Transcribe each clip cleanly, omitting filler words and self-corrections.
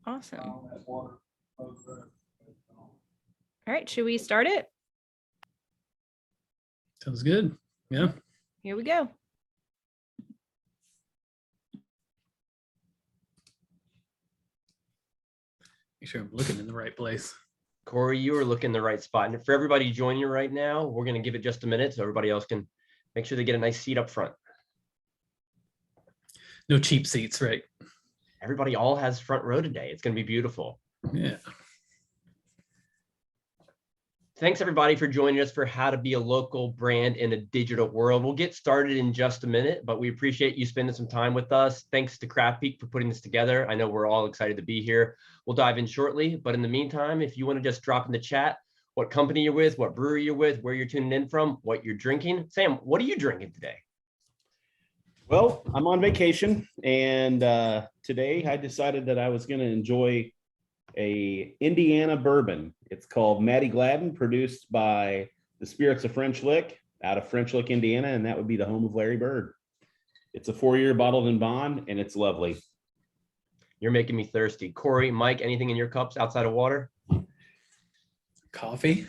Awesome. All right, should we start it? Sounds good. Yeah. Here we go. Make sure I'm looking in the right place. Corey, you are looking in the right spot. And for everybody joining right now, we're going to give it just a minute so everybody else can make sure they get a nice seat up front. No cheap seats, right? Everybody all has front row today. It's going to be beautiful. Yeah. Thanks everybody for joining us for how to be a local brand in a digital world. We'll get started in just a minute, but we appreciate you spending some time with us. Thanks to Craftpeak for putting this together. I know we're all excited to be here. We'll dive in shortly, but in the meantime, if you want to just drop in the chat what company you're with, what brewery you're with, where you're tuning in from, what you're drinking. Sam, what are you drinking today? Well, I'm on vacation, and today I decided that I was going to enjoy a Indiana bourbon. It's called Matty Gladden, produced by the Spirits of French Lick out of French Lick, Indiana, and that would be the home of Larry Bird. It's a 4-year bottled in bond, and it's lovely. You're making me thirsty. Corey, Mike, anything in your cups outside of water? Coffee.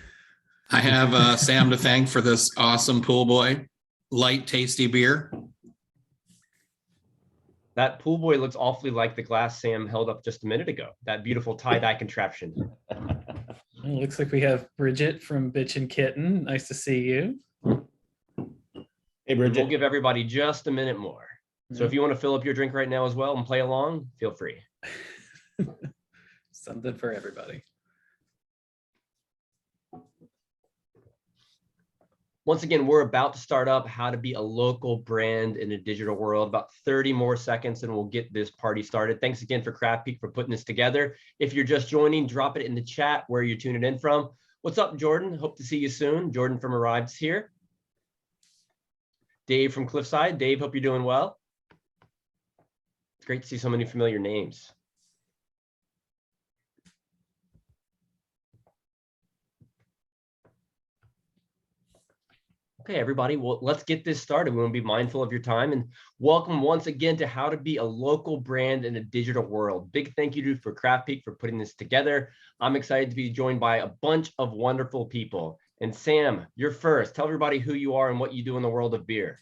I have Sam to thank for this awesome Pool Boy light, tasty beer. That Pool Boy looks awfully like the glass Sam held up just a minute ago. That beautiful tie-dye contraption. It looks like we have Bridget from Bitch and Kitten. Nice to see you. Hey, Bridget. We'll give everybody just a minute more. So if you want to fill up your drink right now as well and play along, feel free. Something for everybody. Once again, we're about to start up how to be a local brand in a digital world. About 30 more seconds and we'll get this party started. Thanks again for Craftpeak for putting this together. If you're just joining, drop it in the chat where you're tuning in from. What's up, Jordan? Hope to see you soon. Jordan from Arrived's here. Dave from Cliffside. Dave, hope you're doing well. It's great to see so many familiar names. Okay, everybody, well, let's get this started. We want to be mindful of your time and welcome once again to how to be a local brand in a digital world. Big thank you for Craftpeak for putting this together. I'm excited to be joined by a bunch of wonderful people. And Sam, you're first. Tell everybody who you are and what you do in the world of beer.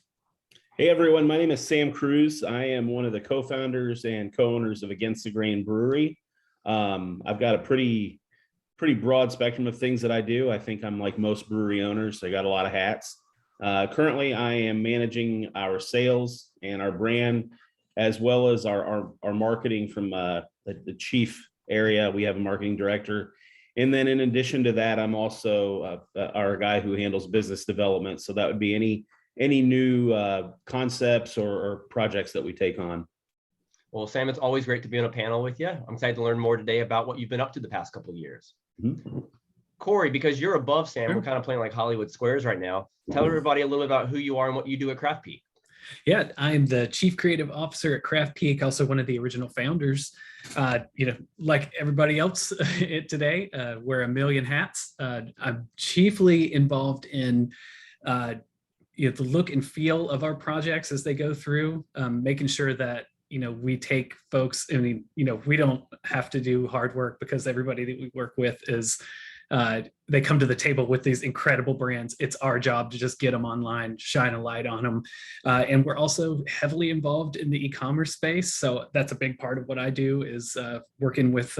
Hey, everyone. My name is Sam Cruz. I am one of the co-founders and co-owners of Against the Grain Brewery. I've got a pretty broad spectrum of things that I do. I think I'm like most brewery owners. I got a lot of hats. Currently, I am managing our sales and our brand, as well as our marketing from the chief area. We have a marketing director. And then in addition to that, I'm also our guy who handles business development. So that would be any new concepts or projects that we take on. Well, Sam, it's always great to be on a panel with you. I'm excited to learn more today about what you've been up to the past couple of years. Mm-hmm. Corey, because you're above Sam, we're kind of playing like Hollywood Squares right now. Tell everybody a little bit about who you are and what you do at Craftpeak. Yeah, I'm the Chief Creative Officer at Craftpeak, also one of the original founders. Like everybody else today, wear a million hats. I'm chiefly involved in the look and feel of our projects as they go through, making sure that we take folks. I mean, we don't have to do hard work because everybody that we work with is. They come to the table with these incredible brands. It's our job to just get them online, shine a light on them. And we're also heavily involved in the e-commerce space. So that's a big part of what I do is working with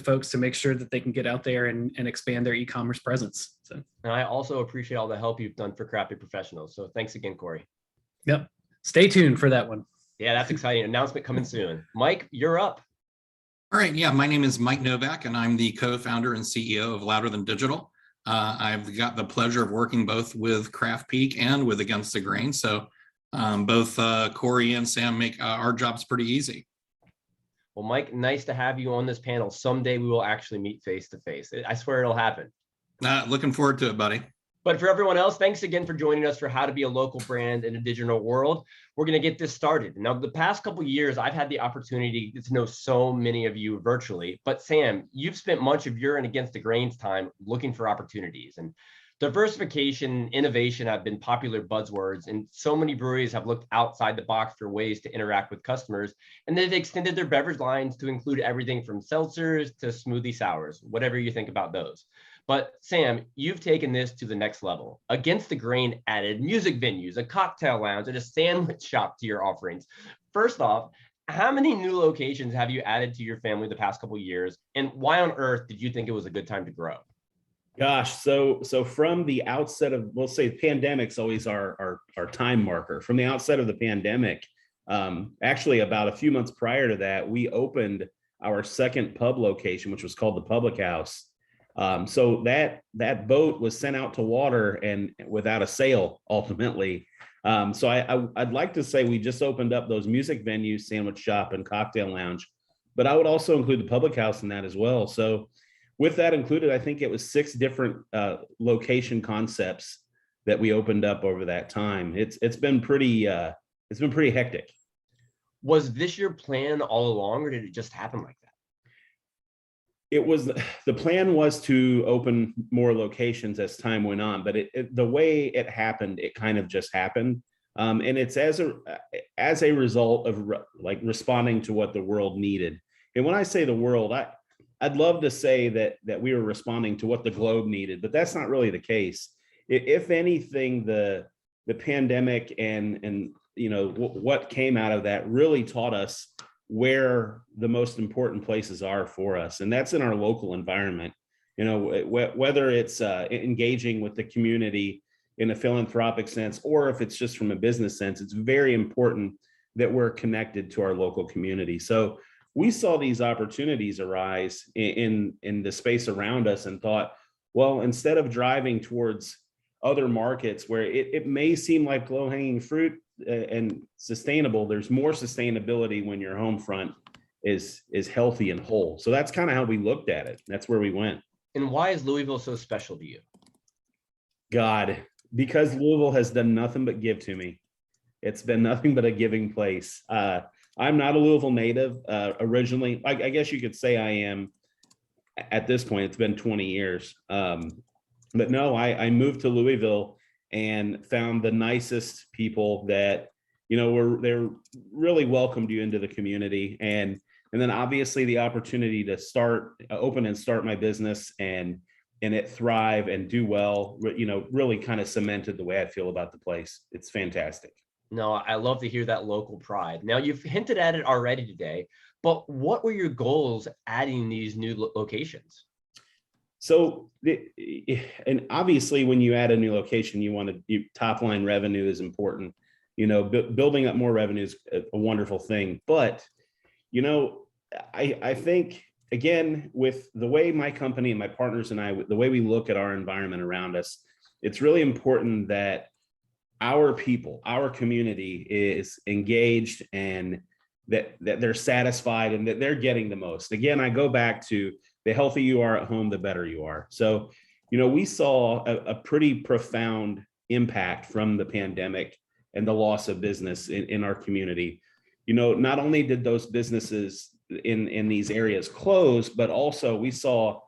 folks to make sure that they can get out there and expand their e-commerce presence. So. And I also appreciate all the help you've done for Craftpeak professionals. So thanks again, Corey. Yep. Stay tuned for that one. Yeah, that's exciting. Announcement coming soon. Mike, you're up. All right, yeah, my name is Mike Novak, and I'm the co-founder and CEO of Louder Than Digital. I've got the pleasure of working both with Craftpeak and with Against the Grain. So both Corey and Sam make our jobs pretty easy. Well, Mike, nice to have you on this panel. Someday we will actually meet face to face. I swear it'll happen. Looking forward to it, buddy. But for everyone else, thanks again for joining us for how to be a local brand in a digital world. We're going to get this started. Now, the past couple of years, I've had the opportunity to know so many of you virtually. But Sam, you've spent much of your and Against the Grain's time looking for opportunities and Diversification, innovation have been popular buzzwords, and so many breweries have looked outside the box for ways to interact with customers, and they've extended their beverage lines to include everything from seltzers to smoothie sours, whatever you think about those. But Sam, you've taken this to the next level. Against the Grain added music venues, a cocktail lounge, and a sandwich shop to your offerings. First off, how many new locations have you added to your family the past couple of years, and why on earth did you think it was a good time to grow? Gosh, so from the outset of, we'll say pandemic's always our time marker. From the outset of the pandemic, actually about a few months prior to that, we opened our second pub location, which was called the Public House. So that boat was sent out to water and without a sail ultimately. So I'd like to say we just opened up those music venues, sandwich shop and cocktail lounge, but I would also include the Public House in that as well. So with that included, I think it was 6 different location concepts that we opened up over that time. It's been pretty hectic. Was this your plan all along, or did it just happen like that? It was, the plan was to open more locations as time went on, but the way it happened, it kind of just happened. And it's as a result of like responding to what the world needed. And when I say the world, I'd love to say that we were responding to what the globe needed, but that's not really the case. If anything, the pandemic and what came out of that really taught us where the most important places are for us, and that's in our local environment. Whether it's engaging with the community in a philanthropic sense, or if it's just from a business sense, it's very important that we're connected to our local community. So we saw these opportunities arise in the space around us and thought, well, instead of driving towards other markets where it may seem like low-hanging fruit and sustainable, there's more sustainability when your home front is healthy and whole. So that's kind of how we looked at it. That's where we went. And why is Louisville so special to you? God, because Louisville has done nothing but give to me. It's been nothing but a giving place. I'm not a Louisville native originally. I guess you could say I am at this point. It's been 20 years. But no, I moved to Louisville and found the nicest people that, they're really welcomed you into the community. And then obviously the opportunity to open and start my business and it thrive and do well, really kind of cemented the way I feel about the place. It's fantastic. No, I love to hear that local pride. Now, you've hinted at it already today, but what were your goals adding these new locations? So, and obviously when you add a new location, top line revenue is important. Building up more revenue is a wonderful thing. But, I think, again, with the way my company and my partners and I, the way we look at our environment around us, it's really important that our people, our community is engaged and that they're satisfied and that they're getting the most. Again, I go back to the healthier you are at home, the better you are. So, we saw a pretty profound impact from the pandemic and the loss of business in our community. Not only did those businesses in these areas close, but also we saw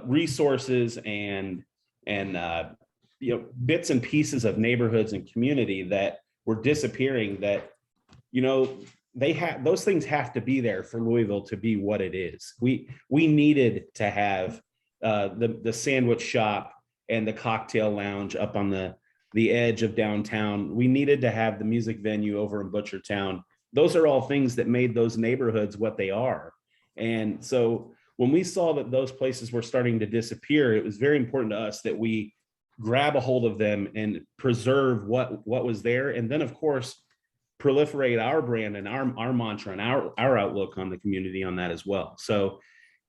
resources and bits and pieces of neighborhoods and community that were disappearing that, those things have to be there for Louisville to be what it is. We needed to have the sandwich shop and the cocktail lounge up on the edge of downtown. We needed to have the music venue over in Butchertown. Those are all things that made those neighborhoods what they are. And so when we saw that those places were starting to disappear, it was very important to us that we grab a hold of them and preserve what was there. And then, of course, proliferate our brand and our mantra and our outlook on the community on that as well. So,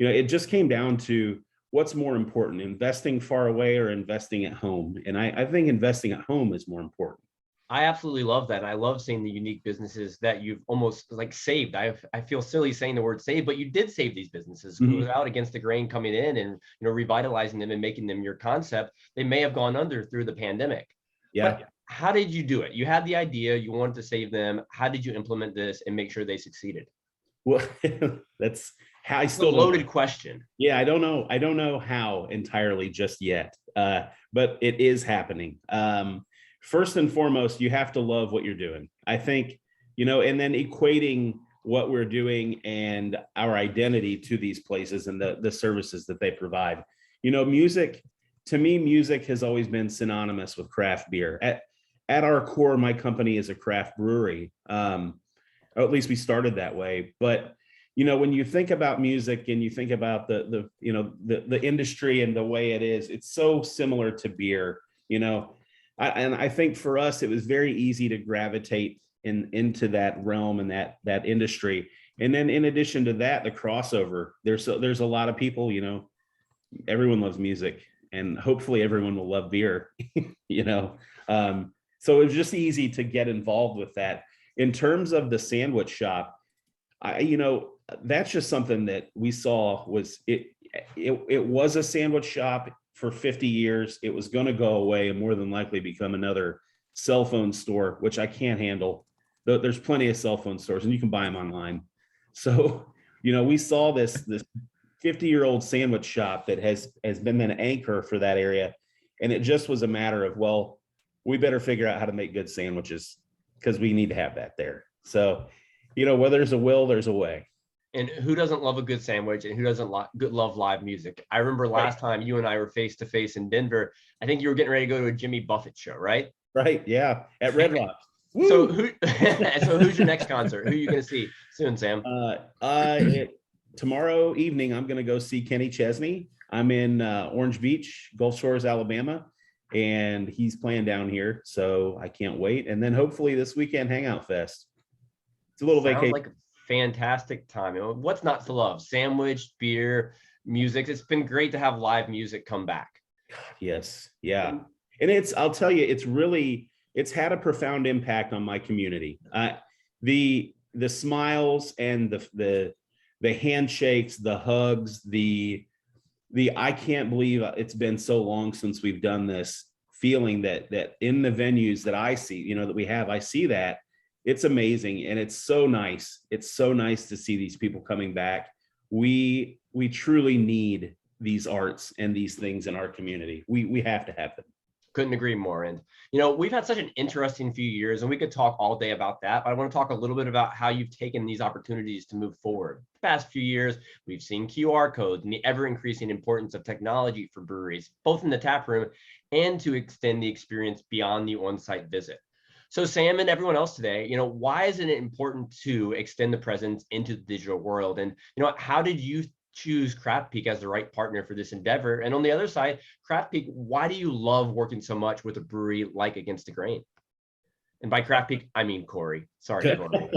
it just came down to what's more important, investing far away or investing at home. And I think investing at home is more important. I absolutely love that. I love seeing the unique businesses that you've almost like saved. I feel silly saying the word save, but you did save these businesses without Against the Grain coming in and revitalizing them and making them your concept. They may have gone under through the pandemic. Yeah. But how did you do it? You had the idea, you wanted to save them. How did you implement this and make sure they succeeded? Well, I It's a still don't know. loaded question. Yeah, I don't know. I don't know how entirely just yet, but it is happening. First and foremost, you have to love what you're doing. I think, and then equating what we're doing and our identity to these places and the services that they provide. Music, to me, music has always been synonymous with craft beer. At our core, my company is a craft brewery. Or at least we started that way. But when you think about music and you think about the industry and the way it is, it's so similar to beer. And I think for us, it was very easy to gravitate into that realm and that industry. And then in addition to that, the crossover, there's a lot of people, everyone loves music, and hopefully everyone will love beer, so it was just easy to get involved with that. In terms of the sandwich shop, that's just something that we saw was it was a sandwich shop for 50 years. It was going to go away and more than likely become another cell phone store, which I can't handle. There's plenty of cell phone stores and you can buy them online. So, we saw this 50-year-old sandwich shop that has been an anchor for that area. And it just was a matter of, well, we better figure out how to make good sandwiches because we need to have that there. So, where there's a will, there's a way. And who doesn't love a good sandwich, and who doesn't love live music? I remember last time you and I were face to face in Denver, I think you were getting ready to go to a Jimmy Buffett show, right? Right. Yeah. At Red Rock. So who's your next concert? Who are you going to see soon, Sam? Tomorrow evening, I'm going to go see Kenny Chesney. I'm in Orange Beach, Gulf Shores, Alabama, and he's playing down here. So I can't wait. And then hopefully this weekend, Hangout Fest. It's a little vacation. Like a fantastic time. What's not to love? Sandwich, beer, music. It's been great to have live music come back. Yes. Yeah. And I'll tell you, it's had a profound impact on my community. The smiles and the handshakes, the hugs, the I can't believe it's been so long since we've done this feeling that in the venues that I see, that we have, I see that. It's amazing. And it's so nice. It's so nice to see these people coming back. We truly need these arts and these things in our community. We have to have them. Couldn't agree more. And, we've had such an interesting few years, and we could talk all day about that, but I want to talk a little bit about how you've taken these opportunities to move forward. The past few years, we've seen QR codes and the ever increasing importance of technology for breweries, both in the tap room and to extend the experience beyond the on-site visit. So Sam and everyone else today, why is it important to extend the presence into the digital world? And, how did you choose Craftpeak as the right partner for this endeavor? And on the other side, Craftpeak, why do you love working so much with a brewery like Against the Grain? And by Craftpeak, I mean Corey. Sorry, Corey.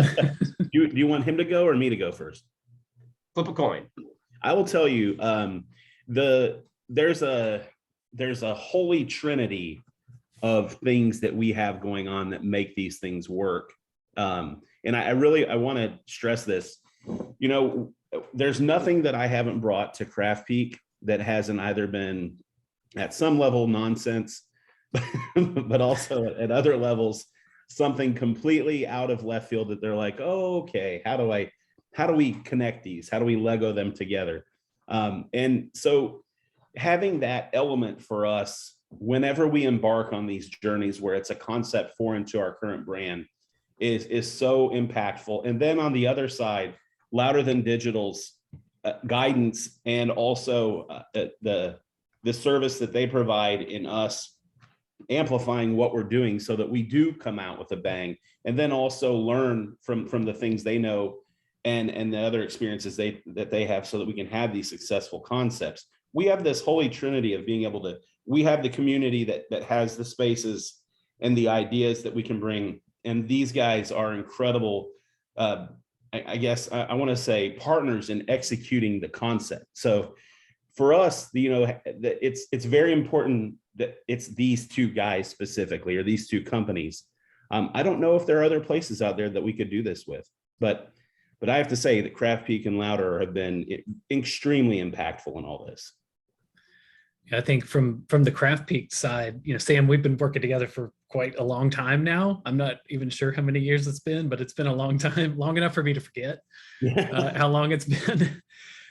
Do you want him to go or me to go first? Flip a coin. I will tell you, there's a holy trinity of things that we have going on that make these things work. And I want to stress this, there's nothing that I haven't brought to Craftpeak that hasn't either been at some level nonsense, but also at other levels, something completely out of left field that they're like, oh, okay, how do we connect these? How do we Lego them together? And so having that element for us, whenever we embark on these journeys where it's a concept foreign to our current brand, is so impactful. And then on the other side, Louder Than Digital's guidance and also the service that they provide in us amplifying what we're doing so that we do come out with a bang, and then also learn from the things they know and the other experiences that they have so that we can have these successful concepts. We have this holy trinity of being able to, we have the community that has the spaces and the ideas that we can bring. And these guys are incredible, I guess I want to say partners in executing the concept. So for us, it's very important that it's these two guys specifically, or these two companies. I don't know if there are other places out there that we could do this with, but I have to say that Craftpeak and Louder have been extremely impactful in all this. I think from the Craftpeak side, Sam, we've been working together for quite a long time now. I'm not even sure how many years it's been, but it's been a long time, long enough for me to forget how long it's been.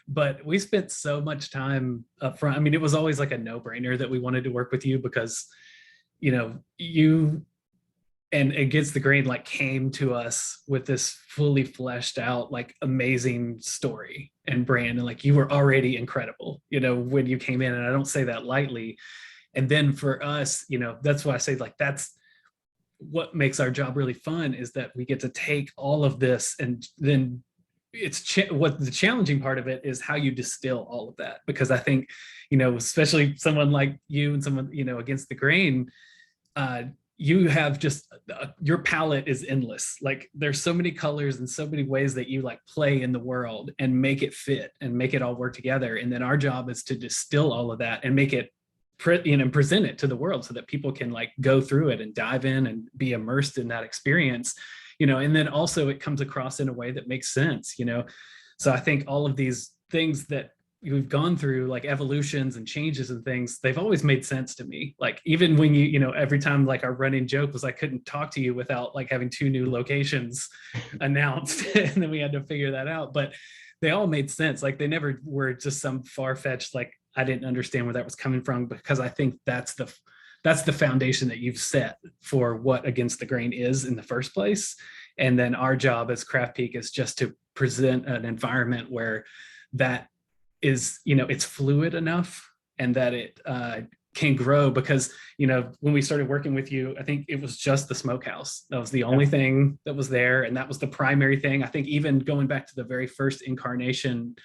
but we spent so much time up front. I mean, it was always like a no-brainer that we wanted to work with you because, you and Against the Grain like came to us with this fully fleshed out, like amazing story and brand. And like, you were already incredible, when you came in, and I don't say that lightly. And then for us, that's why I say like, that's what makes our job really fun, is that we get to take all of this, and then what the challenging part of it is how you distill all of that. Because I think, especially someone like you and someone, Against the Grain, you have just your palette is endless. Like there's so many colors and so many ways that you like play in the world and make it fit and make it all work together. And then our job is to distill all of that and make it present it to the world so that people can like go through it and dive in and be immersed in that experience, and then also it comes across in a way that makes sense. So I think all of these things that we've gone through, like evolutions and changes and things, they've always made sense to me. Like even when every time, like our running joke was I couldn't talk to you without like having 2 new locations announced and then we had to figure that out, but they all made sense. Like they never were just some far-fetched, like I didn't understand where that was coming from, because I think that's the foundation that you've set for what Against the Grain is in the first place. And then our job as Craftpeak is just to present an environment where that is, it's fluid enough and that it can grow. Because, when we started working with you, I think it was just the smokehouse. That was the only thing that was there. And that was the primary thing. I think even going back to the very first incarnation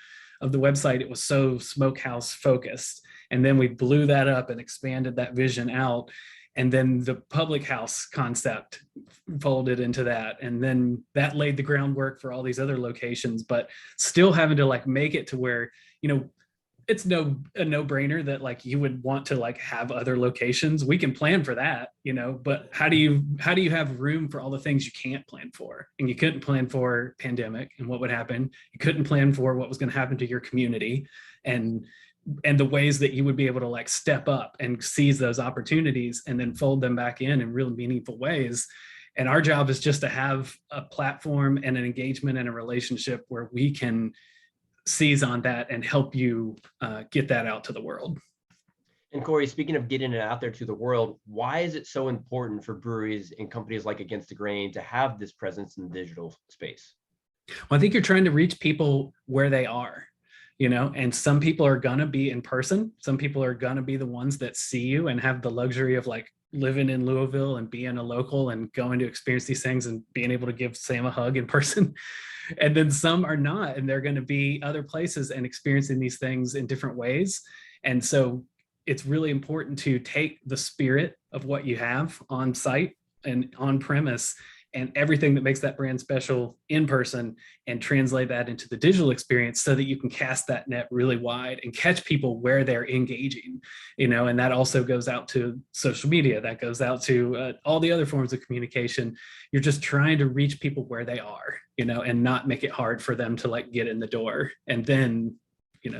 of the website, it was so smokehouse focused. And then we blew that up and expanded that vision out. And then the public house concept folded into that. And then that laid the groundwork for all these other locations, but still having to like make it to where, it's a no-brainer that like you would want to like have other locations. We can plan for that, but how do you have room for all the things you can't plan for? And you couldn't plan for pandemic and what would happen. You couldn't plan for what was going to happen to your community and the ways that you would be able to like step up and seize those opportunities and then fold them back in really meaningful ways. And our job is just to have a platform and an engagement and a relationship where we can seize on that and help you get that out to the world. And Corey, speaking of getting it out there to the world, why is it so important for breweries and companies like Against the Grain to have this presence in the digital space? Well, I think you're trying to reach people where they are, and some people are going to be in person. Some people are going to be the ones that see you and have the luxury of like living in Louisville and being a local and going to experience these things and being able to give Sam a hug in person. And then some are not, and they're going to be other places and experiencing these things in different ways. And so it's really important to take the spirit of what you have on site and on premise and everything that makes that brand special in person and translate that into the digital experience so that you can cast that net really wide and catch people where they're engaging, and that also goes out to social media, that goes out to all the other forms of communication. You're just trying to reach people where they are, and not make it hard for them to like get in the door. And then,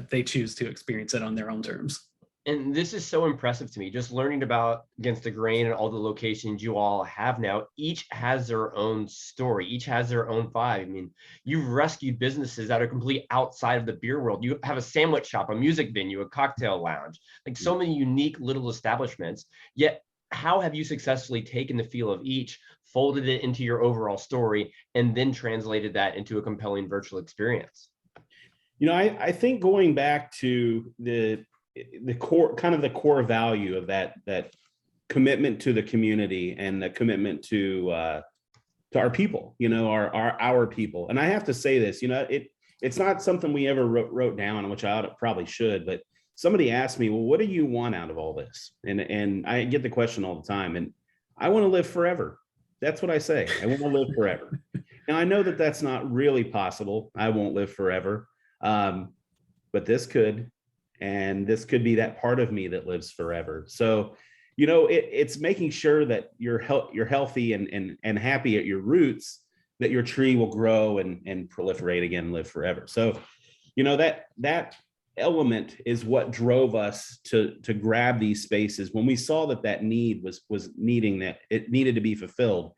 they choose to experience it on their own terms. And this is so impressive to me, just learning about Against the Grain and all the locations you all have now. Each has their own story, each has their own vibe. I mean, you've rescued businesses that are completely outside of the beer world. You have a sandwich shop, a music venue, a cocktail lounge, like so many unique little establishments. Yet, how have you successfully taken the feel of each, folded it into your overall story, and then translated that into a compelling virtual experience? I think going back to the core value of that commitment to the community and the commitment to our people, our people. And I have to say this, it's not something we ever wrote down, which I probably should, but somebody asked me, well, what do you want out of all this? And I get the question all the time, and I want to live forever. That's what I say. I want to live forever. Now I know that that's not really possible. I won't live forever. But this could. And this could be that part of me that lives forever. So, it's making sure that you're healthy and happy at your roots, that your tree will grow and proliferate again and live forever. So, that element is what drove us to grab these spaces when we saw that need was needing, that it needed to be fulfilled.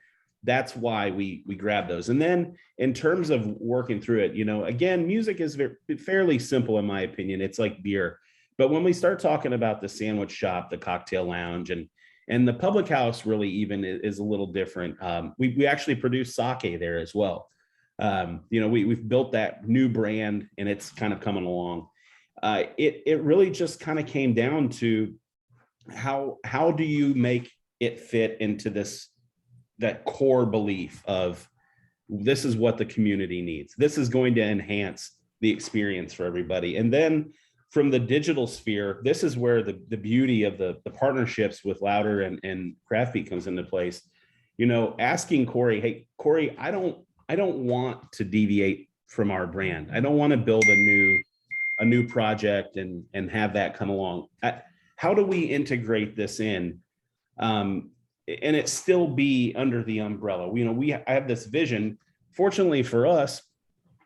that's why we grab those. And then in terms of working through it, again, music is fairly simple in my opinion. It's like beer. But when we start talking about the sandwich shop, the cocktail lounge, and the public house really even is a little different. We actually produce sake there as well. We've built that new brand and it's kind of coming along. It really just kind of came down to how do you make it fit into that core belief of this is what the community needs. This is going to enhance the experience for everybody. And then from the digital sphere, this is where the beauty of the partnerships with Louder and Craftpeak comes into place. Asking Corey, hey, Corey, I don't want to deviate from our brand. I don't want to build a new project and have that come along. How do we integrate this in? And it still be under the umbrella. I have this vision. Fortunately for us,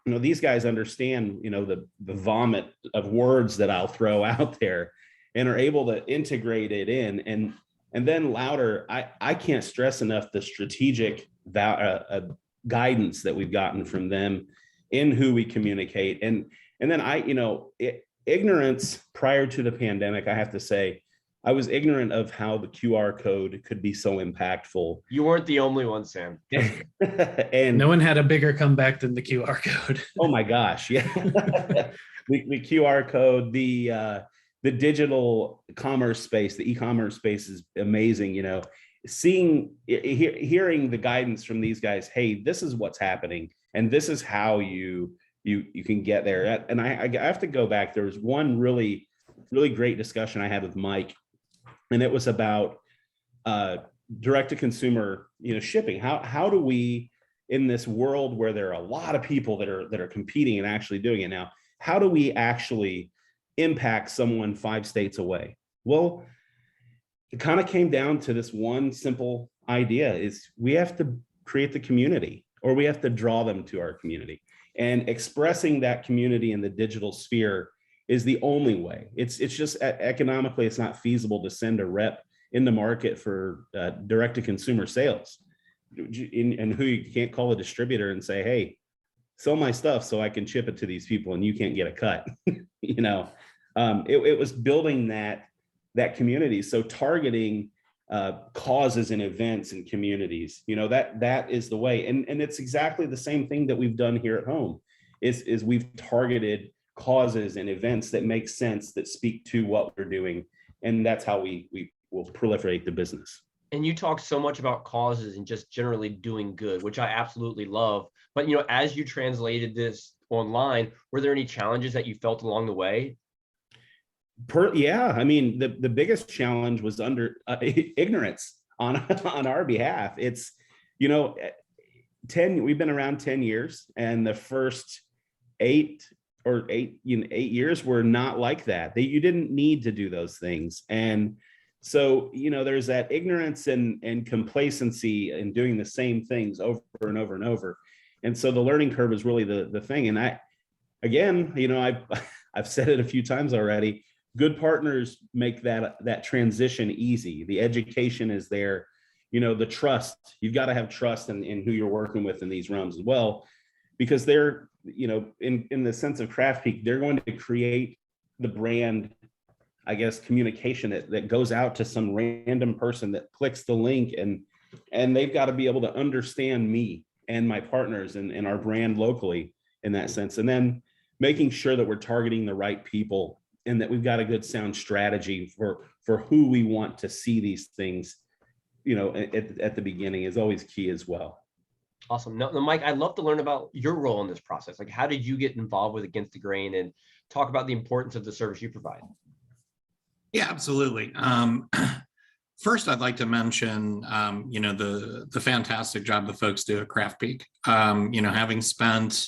these guys understand, the vomit of words that I'll throw out there and are able to integrate it in. And then Louder, I can't stress enough the strategic guidance that we've gotten from them in who we communicate. And then ignorance prior to the pandemic, I have to say, I was ignorant of how the QR code could be so impactful. You weren't the only one, Sam. And no one had a bigger comeback than the QR code. Oh my gosh, yeah. the QR code, the digital commerce space, the e-commerce space is amazing. Hearing the guidance from these guys, hey, this is what's happening, and this is how you can get there. And I have to go back. There was one really great discussion I had with Mike, and it was about direct to consumer, shipping. How do we, in this world where there are a lot of people that are competing and actually doing it now, how do we actually impact someone 5 states away? Well, it kind of came down to this one simple idea: is we have to create the community, or we have to draw them to our community. And expressing that community in the digital sphere is the only way. It's just economically, it's not feasible to send a rep in the market for direct to consumer sales, and who you can't call a distributor and say, hey, sell my stuff so I can ship it to these people and you can't get a cut. It was building that community. So targeting causes and events and communities, that is the way. And it's exactly the same thing that we've done here at home is we've targeted causes and events that make sense, that speak to what we're doing. And that's how we will proliferate the business. And you talk so much about causes and just generally doing good, which I absolutely love. But, as you translated this online, were there any challenges that you felt along the way? Yeah, I mean, the biggest challenge was under ignorance on our behalf. It's, we've been around 10 years, and the first 8 years were not like that. You didn't need to do those things. And so, there's that ignorance and complacency in doing the same things over and over and over. And so the learning curve is really the thing. And I've said it a few times already. Good partners make that transition easy. The education is there, the trust. You've got to have trust in who you're working with in these realms as well, because they're, in the sense of Craftpeak, they're going to create the brand, I guess, communication that goes out to some random person that clicks the link, and they've got to be able to understand me and my partners and our brand locally in that sense. And then making sure that we're targeting the right people, and that we've got a good sound strategy for who we want to see these things, at the beginning is always key as well. Awesome. Now, Mike, I'd love to learn about your role in this process. Like, how did you get involved with Against the Grain, and talk about the importance of the service you provide? Yeah, absolutely. First, I'd like to mention, the fantastic job the folks do at Craftpeak. Having spent,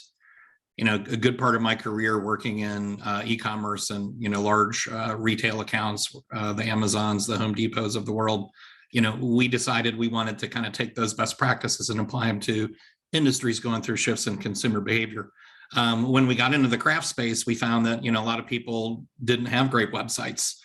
a good part of my career working in e-commerce and, large retail accounts, the Amazons, the Home Depots of the world, we decided we wanted to kind of take those best practices and apply them to industries going through shifts in consumer behavior. When we got into the craft space, we found that, a lot of people didn't have great websites.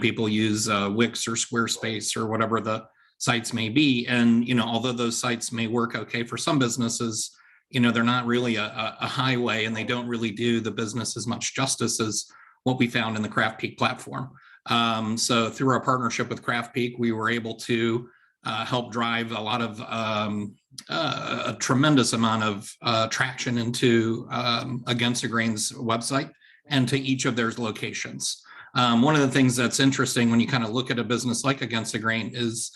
People use Wix or Squarespace or whatever the sites may be. And, although those sites may work okay for some businesses, they're not really a highway, and they don't really do the business as much justice as what we found in the Craftpeak platform. So through our partnership with Craftpeak, we were able to help drive a lot of a tremendous amount of traction into Against the Grain's website and to each of their locations. One of the things that's interesting when you kind of look at a business like Against the Grain is,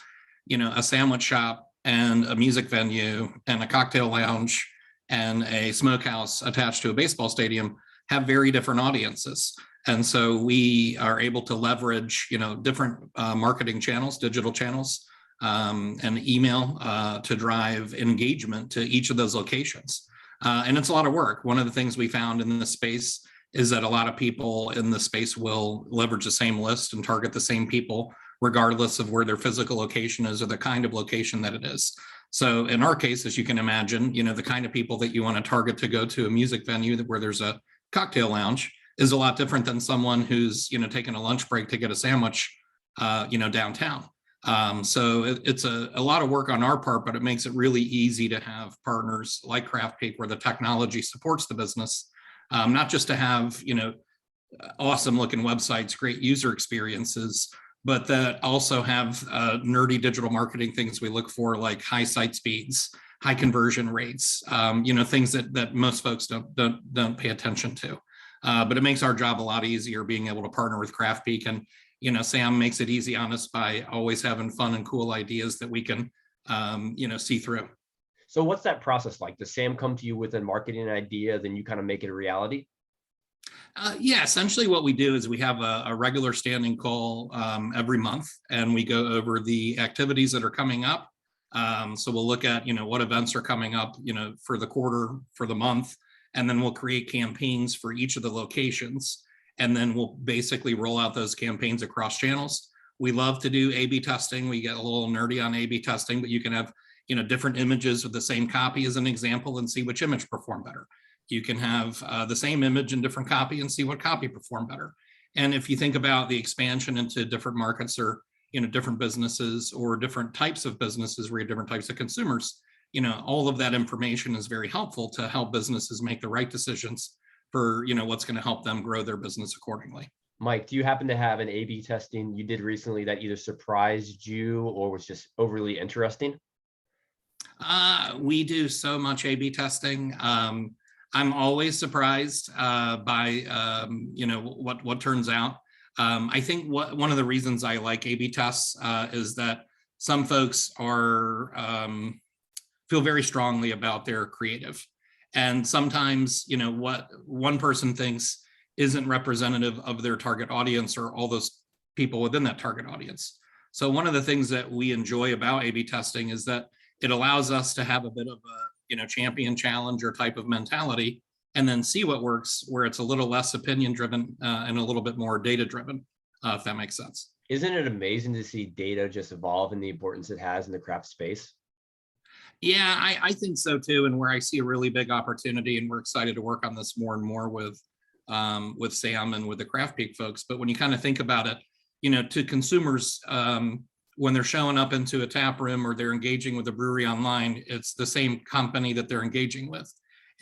a sandwich shop and a music venue and a cocktail lounge and a smokehouse attached to a baseball stadium have very different audiences. And so we are able to leverage, different marketing channels, digital channels, and email to drive engagement to each of those locations. And it's a lot of work. One of the things we found in this space is that a lot of people in the space will leverage the same list and target the same people, regardless of where their physical location is or the kind of location that it is. So in our case, as you can imagine, the kind of people that you want to target to go to a music venue where there's a cocktail lounge is a lot different than someone who's, taking a lunch break to get a sandwich, downtown. So it's a lot of work on our part, but it makes it really easy to have partners like Craftpeak where the technology supports the business, not just to have, awesome looking websites, great user experiences, but that also have nerdy digital marketing things we look for, like high site speeds, high conversion rates, things that most folks don't pay attention to. But it makes our job a lot easier being able to partner with Craftpeak, and Sam makes it easy on us by always having fun and cool ideas that we can see through. So what's that process like? Does Sam come to you with a marketing idea, then you kind of make it a reality? Yeah, essentially what we do is we have a regular standing call every month, and we go over the activities that are coming up. So we'll look at, what events are coming up, for the quarter, for the month, and then we'll create campaigns for each of the locations. And then we'll basically roll out those campaigns across channels. We love to do A/B testing. We get a little nerdy on A/B testing, but you can have, different images with the same copy as an example and see which image perform better. You can have the same image and different copy and see what copy perform better. And if you think about the expansion into different markets or, different businesses or different types of businesses where you have different types of consumers, all of that information is very helpful to help businesses make the right decisions for, what's going to help them grow their business accordingly. Mike, do you happen to have an A/B testing you did recently that either surprised you or was just overly interesting? We do so much A/B testing. I'm always surprised by what turns out. I think one of the reasons I like A/B tests is that some folks feel very strongly about their creative, and sometimes what one person thinks isn't representative of their target audience or all those people within that target audience. So one of the things that we enjoy about A/B testing is that it allows us to have a bit of a champion challenger type of mentality, and then see what works where it's a little less opinion driven and a little bit more data driven, if that makes sense. Isn't it amazing to see data just evolve and the importance it has in the craft space? Yeah, I think so too, and where I see a really big opportunity, and we're excited to work on this more and more with Sam and with the Craftpeak folks. But when you kind of think about it, to consumers, when they're showing up into a tap room or they're engaging with a brewery online, it's the same company that they're engaging with.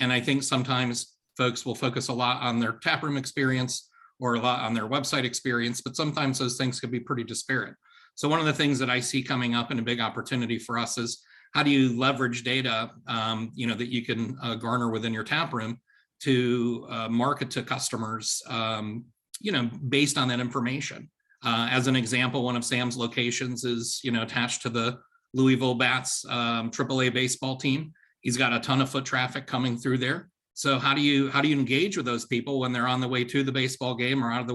And I think sometimes folks will focus a lot on their taproom experience or a lot on their website experience, but sometimes those things can be pretty disparate. So one of the things that I see coming up and a big opportunity for us is how do you leverage data, that you can garner within your taproom to market to customers, based on that information. As an example, one of Sam's locations is, attached to the Louisville Bats AAA baseball team. He's got a ton of foot traffic coming through there. So how do you engage with those people when they're on the way to the baseball game or on the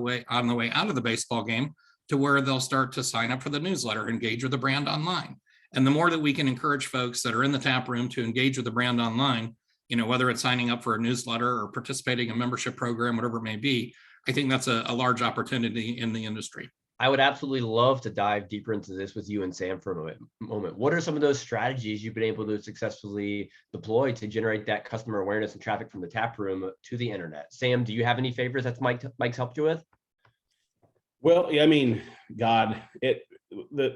way out of the baseball game, to where they'll start to sign up for the newsletter, engage with the brand online? And the more that we can encourage folks that are in the tap room to engage with the brand online, whether it's signing up for a newsletter or participating in a membership program, whatever it may be, I think that's a large opportunity in the industry. I would absolutely love to dive deeper into this with you and Sam for a moment. What are some of those strategies you've been able to successfully deploy to generate that customer awareness and traffic from the tap room to the internet? Sam, do you have any favorites that Mike's helped you with? Well, I mean, God,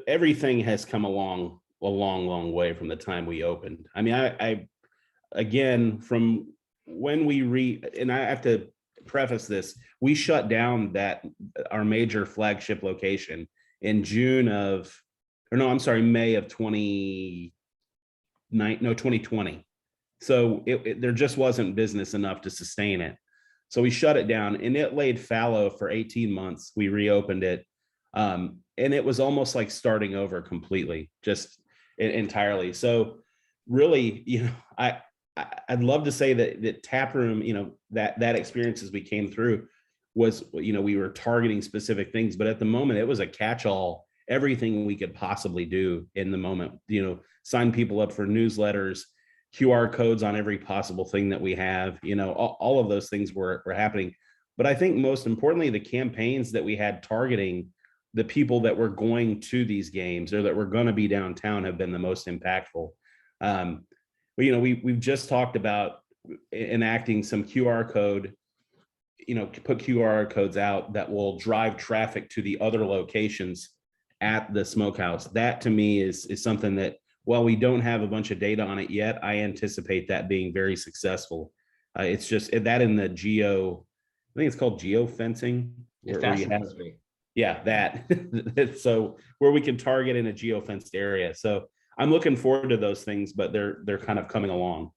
everything has come along a long way from the time we opened. I mean, I again, from when and I have to preface this, we shut down our major flagship location in May of 2020. So there just wasn't business enough to sustain it. So we shut it down, and it laid fallow for 18 months. We reopened it. And it was almost like starting over completely, just entirely. So really, I'd love to say that tap room, that experience as we came through was, we were targeting specific things, but at the moment it was a catch-all, everything we could possibly do in the moment, sign people up for newsletters, QR codes on every possible thing that we have, all of those things were happening. But I think most importantly, the campaigns that we had targeting the people that were going to these games or that were going to be downtown have been the most impactful. We've just talked about enacting some QR code, put QR codes out that will drive traffic to the other locations at the smokehouse. That to me is something that, while we don't have a bunch of data on it yet, I anticipate that being very successful. It's just that in the I think it's called geofencing. It fascinates me. Yeah, that. So where we can target in a geofenced area. So I'm looking forward to those things, but they're kind of coming along.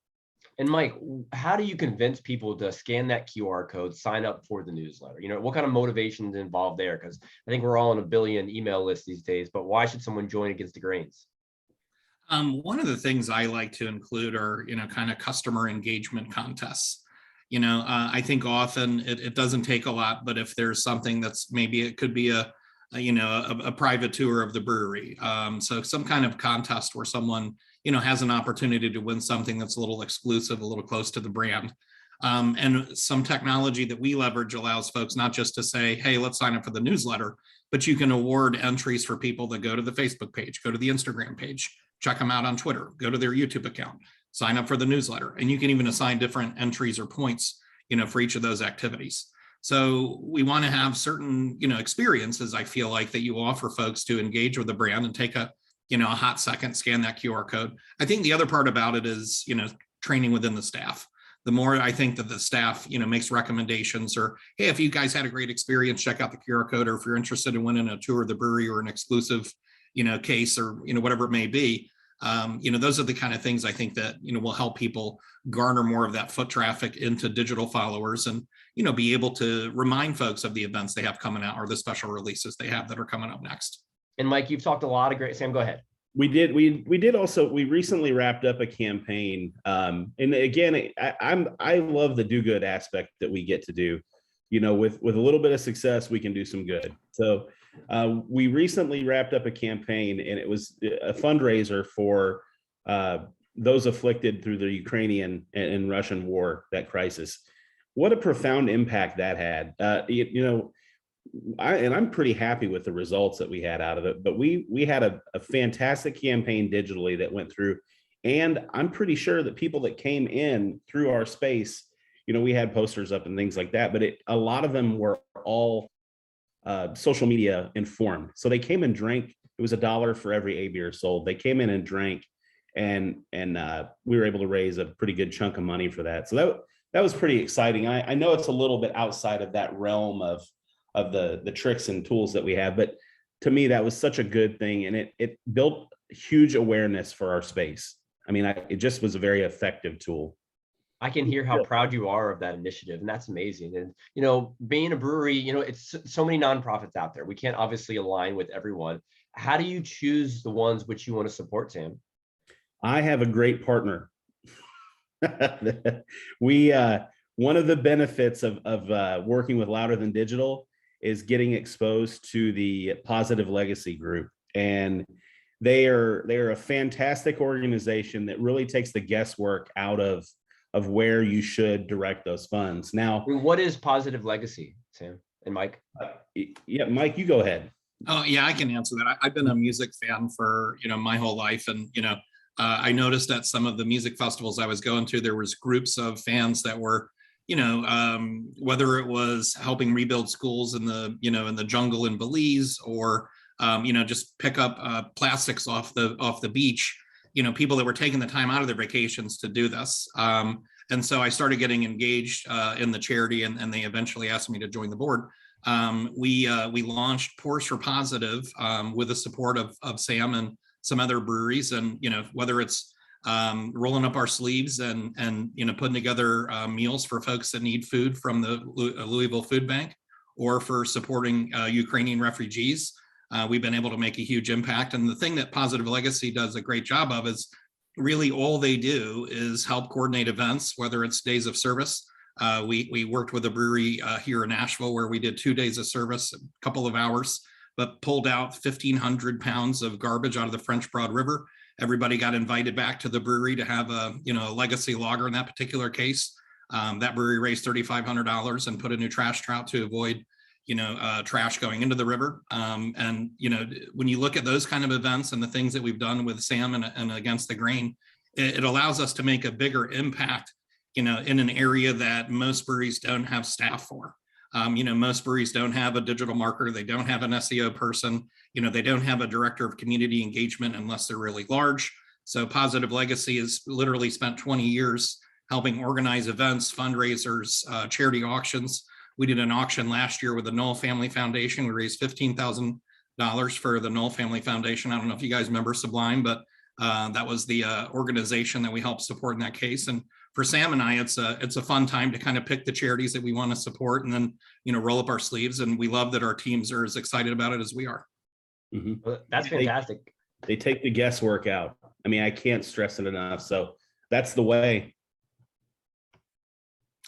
And Mike, how do you convince people to scan that QR code, sign up for the newsletter? What kind of motivation is involved there? Because I think we're all on a billion email list these days, but why should someone join Against the Grains? One of the things I like to include are, kind of customer engagement contests. I think often it doesn't take a lot, but if there's something that's maybe it could be a private tour of the brewery. So some kind of contest where someone, has an opportunity to win something that's a little exclusive, a little close to the brand. And some technology that we leverage allows folks not just to say, hey, let's sign up for the newsletter, but you can award entries for people that go to the Facebook page, go to the Instagram page, check them out on Twitter, go to their YouTube account, sign up for the newsletter. And you can even assign different entries or points, for each of those activities. So we want to have certain, experiences, I feel like, that you offer folks to engage with the brand and take a hot second, scan that QR code. I think the other part about it is, training within the staff. The more I think that the staff, makes recommendations, or, hey, if you guys had a great experience, check out the QR code, or if you're interested in winning a tour of the brewery or an exclusive, case, or, whatever it may be. Those are the kind of things I think that, will help people garner more of that foot traffic into digital followers and, be able to remind folks of the events they have coming out or the special releases they have that are coming up next. And Mike, you've talked a lot of great, Sam, go ahead. We recently wrapped up a campaign. And again, I love the do good aspect that we get to do, with a little bit of success, we can do some good. So we recently wrapped up a campaign, and it was a fundraiser for those afflicted through the Ukrainian and Russian war, that crisis. What a profound impact that had. I'm pretty happy with the results that we had out of it, but we had a fantastic campaign digitally that went through. And I'm pretty sure that people that came in through our space, we had posters up and things like that, but a lot of them were all social media informed. So they came and drank. It was $1 for every A beer sold. They came in and drank, and we were able to raise a pretty good chunk of money for that. So that was pretty exciting. I know it's a little bit outside of that realm of the tricks and tools that we have, but to me, that was such a good thing, and it built huge awareness for our space. I mean, it just was a very effective tool. I can hear how proud you are of that initiative, and that's amazing. And, being a brewery, it's so many nonprofits out there. We can't obviously align with everyone. How do you choose the ones which you want to support, Sam? I have a great partner. One of the benefits of working with Louder Than Digital is getting exposed to the Positive Legacy Group. And they are a fantastic organization that really takes the guesswork out of where you should direct those funds. Now, what is Positive Legacy, Sam and Mike? Yeah, Mike, you go ahead. Oh yeah, I can answer that. I've been a music fan for, my whole life. And, I noticed at some of the music festivals I was going to, there was groups of fans that were, whether it was helping rebuild schools in the, in the jungle in Belize, or just pick up plastics off the beach, people that were taking the time out of their vacations to do this. And so I started getting engaged in the charity, and they eventually asked me to join the board. We launched Pours for Positive with the support of Sam and some other breweries, and whether it's rolling up our sleeves and putting together meals for folks that need food from the Louisville Food Bank, or for supporting Ukrainian refugees, we've been able to make a huge impact. And the thing that Positive Legacy does a great job of is really all they do is help coordinate events, whether it's days of service. We worked with a brewery here in Nashville where we did 2 days of service, a couple of hours, but pulled out 1,500 pounds of garbage out of the French Broad River. Everybody got invited back to the brewery to have a legacy lager in that particular case. That brewery raised $3,500 and put a new trash trout to avoid trash going into the river. And when you look at those kind of events and the things that we've done with Sam and Against the Grain, it allows us to make a bigger impact in an area that most breweries don't have staff for. Most breweries don't have a digital marketer, they don't have an SEO person, they don't have a director of community engagement unless they're really large. So Positive Legacy has literally spent 20 years helping organize events, fundraisers, charity auctions. We did an auction last year with the Knoll Family Foundation. We raised $15,000 for the Knoll Family Foundation. I don't know if you guys remember Sublime, but that was the organization that we helped support in that case. And for Sam and I, it's a fun time to kind of pick the charities that we want to support, and then roll up our sleeves. And we love that our teams are as excited about it as we are. Mhm. Well, that's fantastic. They take the guesswork out. I mean, I can't stress it enough. So that's the way.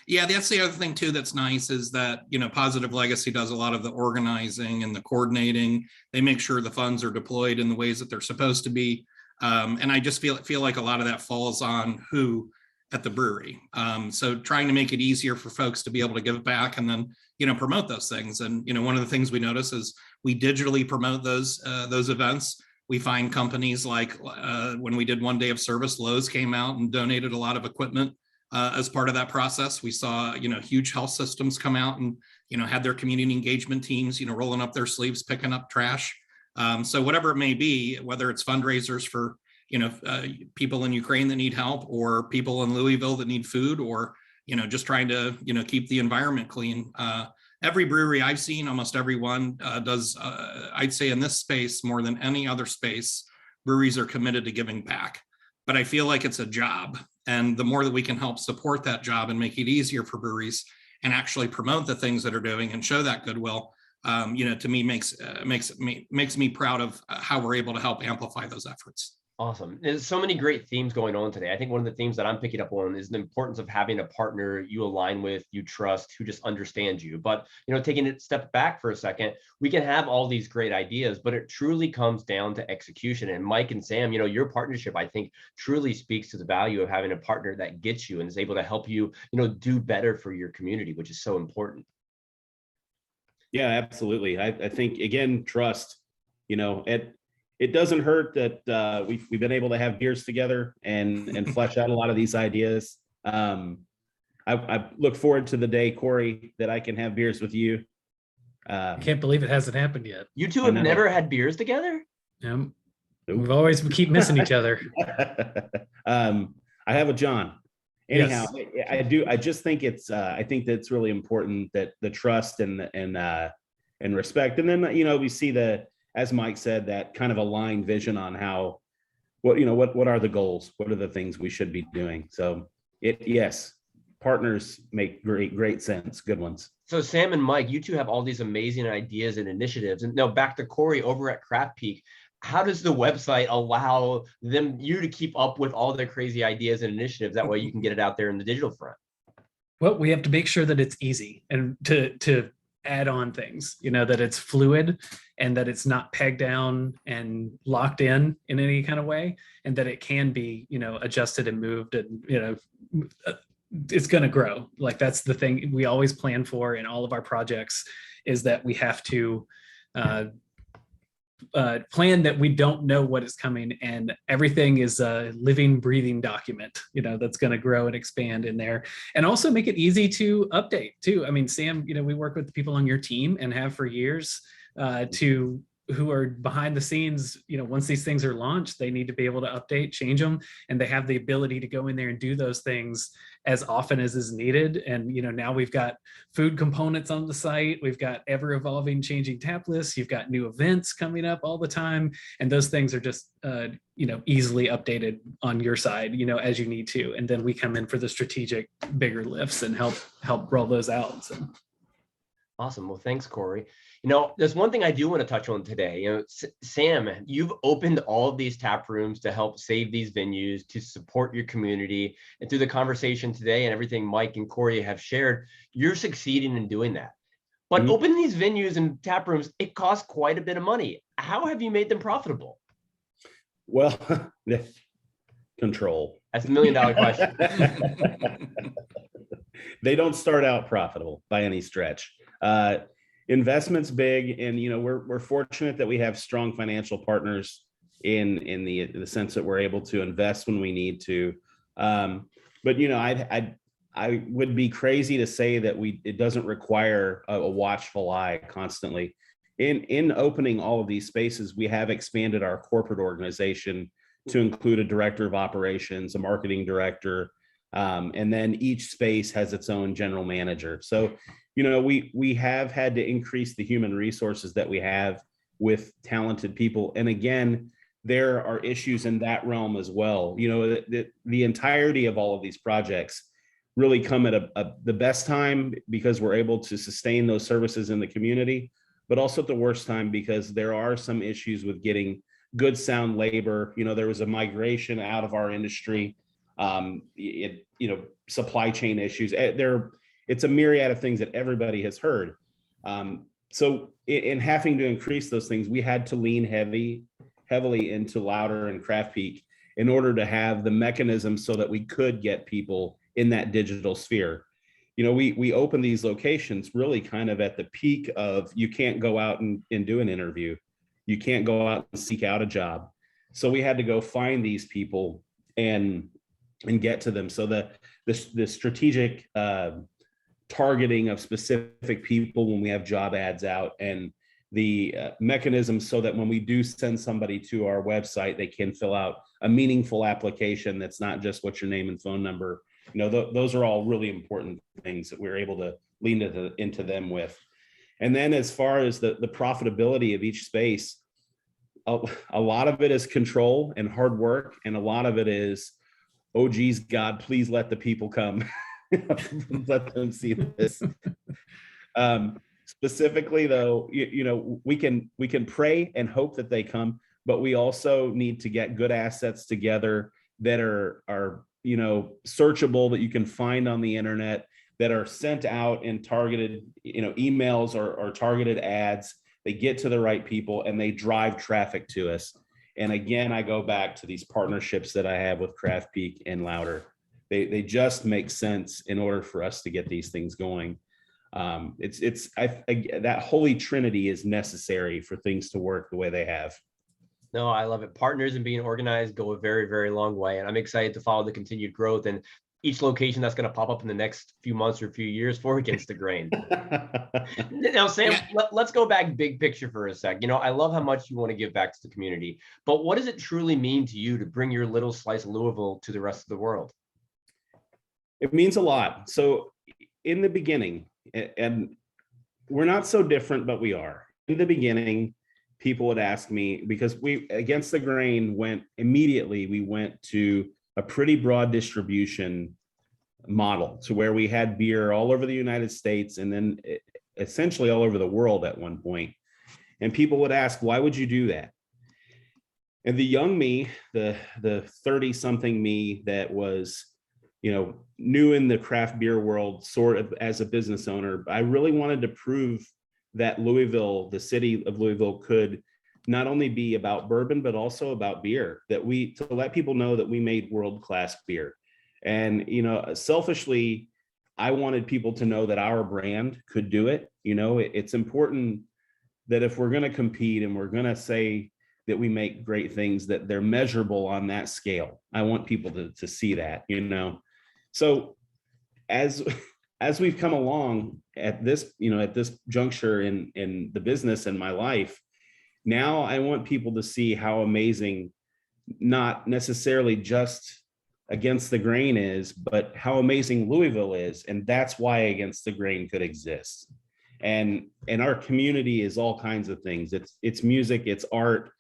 Yeah, that's the other thing too that's nice is that, Positive Legacy does a lot of the organizing and the coordinating. They make sure the funds are deployed in the ways that they're supposed to be. And I just feel like a lot of that falls on who at the brewery. So trying to make it easier for folks to be able to give back and then, promote those things. And, one of the things we notice is we digitally promote those events. We find companies like when we did 1 day of service, Lowe's came out and donated a lot of equipment as part of that process. We saw, huge health systems come out and, had their community engagement teams, rolling up their sleeves, picking up trash. So whatever it may be, whether it's fundraisers for, people in Ukraine that need help, or people in Louisville that need food, or, just trying to, keep the environment clean. Every brewery I've seen, almost everyone does, I'd say in this space more than any other space, breweries are committed to giving back. But I feel like it's a job. And the more that we can help support that job and make it easier for breweries and actually promote the things that are doing and show that goodwill, to me makes me proud of how we're able to help amplify those efforts. Awesome. There's so many great themes going on today. I think one of the themes that I'm picking up on is the importance of having a partner you align with, you trust, who just understands you. But, taking a step back for a second, we can have all these great ideas, but it truly comes down to execution. And Mike and Sam, your partnership, I think, truly speaks to the value of having a partner that gets you and is able to help you, do better for your community, which is so important. Yeah, absolutely. I think, again, trust, it doesn't hurt that we've been able to have beers together and flesh out a lot of these ideas. I look forward to the day, Corey, that I can have beers with you. I can't believe it hasn't happened yet. You two have never had beers together? Nope. We keep missing each other. I have a John. Anyhow, yes. I do. I just think I think that's really important, that the trust and respect. And then, we see as Mike said, that kind of aligned vision on what are the goals? What are the things we should be doing? So yes, partners make great sense. Good ones. So Sam and Mike, you two have all these amazing ideas and initiatives. And now back to Corey over at Craftpeak. How does the website allow you to keep up with all their crazy ideas and initiatives? That way you can get it out there in the digital front. Well, we have to make sure that it's easy and to add on things, that it's fluid and that it's not pegged down and locked in any kind of way, and that it can be, adjusted and moved, and, it's going to grow. Like, that's the thing we always plan for in all of our projects, is that we have to plan that we don't know what is coming, and everything is a living, breathing document, that's going to grow and expand in there, and also make it easy to update too. I mean, Sam, we work with the people on your team and have for years to who are behind the scenes, once these things are launched, they need to be able to update, change them, and they have the ability to go in there and do those things as often as is needed. And now we've got food components on the site, we've got ever evolving, changing tap lists, you've got new events coming up all the time, and those things are just easily updated on your side, as you need to. And then we come in for the strategic bigger lifts and help roll those out. So. Awesome. Well, thanks, Corey. There's one thing I do want to touch on today. Sam, you've opened all of these tap rooms to help save these venues, to support your community. And through the conversation today and everything Mike and Corey have shared, you're succeeding in doing that. But opening these venues and tap rooms, it costs quite a bit of money. How have you made them profitable? Well, control. That's $1 million question. They don't start out profitable by any stretch. Investment's big, and we're fortunate that we have strong financial partners in the sense that we're able to invest when we need to. But I would be crazy to say that it doesn't require a watchful eye constantly. In opening all of these spaces, we have expanded our corporate organization to include a director of operations, a marketing director, and then each space has its own general manager. So we have had to increase the human resources that we have with talented people. And again, there are issues in that realm as well. The entirety of all of these projects really come at the best time because we're able to sustain those services in the community, but also at the worst time because there are some issues with getting good sound labor. There was a migration out of our industry, supply chain issues. It's a myriad of things that everybody has heard. So in having to increase those things, we had to lean heavily into Louder and Craftpeak in order to have the mechanism so that we could get people in that digital sphere. We open these locations really kind of at the peak of you can't go out and do an interview. You can't go out and seek out a job. So we had to go find these people and get to them. So the strategic targeting of specific people when we have job ads out, and the mechanisms so that when we do send somebody to our website, they can fill out a meaningful application that's not just what's your name and phone number. Those are all really important things that we're able to lean into them with. And then as far as the profitability of each space, a lot of it is control and hard work, and a lot of it is, oh geez, God, please let the people come. Let them see this. Specifically though, we can pray and hope that they come, but we also need to get good assets together that are searchable, that you can find on the internet, that are sent out in targeted emails or targeted ads. They get to the right people and they drive traffic to us. And again, I go back to these partnerships that I have with Craftpeak and Louder. They just make sense in order for us to get these things going. That holy trinity is necessary for things to work the way they have. No, I love it. Partners and being organized go a very, very long way. And I'm excited to follow the continued growth and each location that's going to pop up in the next few months or few years for Against the Grain. Now, Sam, let's go back big picture for a sec. I love how much you want to give back to the community, but what does it truly mean to you to bring your little slice of Louisville to the rest of the world? It means a lot. So in the beginning, and we're not so different, but we are. In the beginning, people would ask me, because Against the Grain we went to a pretty broad distribution model to where we had beer all over the United States and then essentially all over the world at one point. And people would ask, why would you do that? And the young me, the 30-something me that was new in the craft beer world, sort of as a business owner, I really wanted to prove that Louisville, the city of Louisville, could not only be about bourbon, but also about beer, to let people know that we made world-class beer. And, selfishly, I wanted people to know that our brand could do it. It's important that if we're going to compete and we're going to say that we make great things, that they're measurable on that scale. I want people to see that, So as we've come along at this juncture in the business and my life, Now I want people to see how amazing, not necessarily just Against the Grain is, but how amazing Louisville is. And that's why Against the Grain could exist. And our community is all kinds of things. It's music, it's art,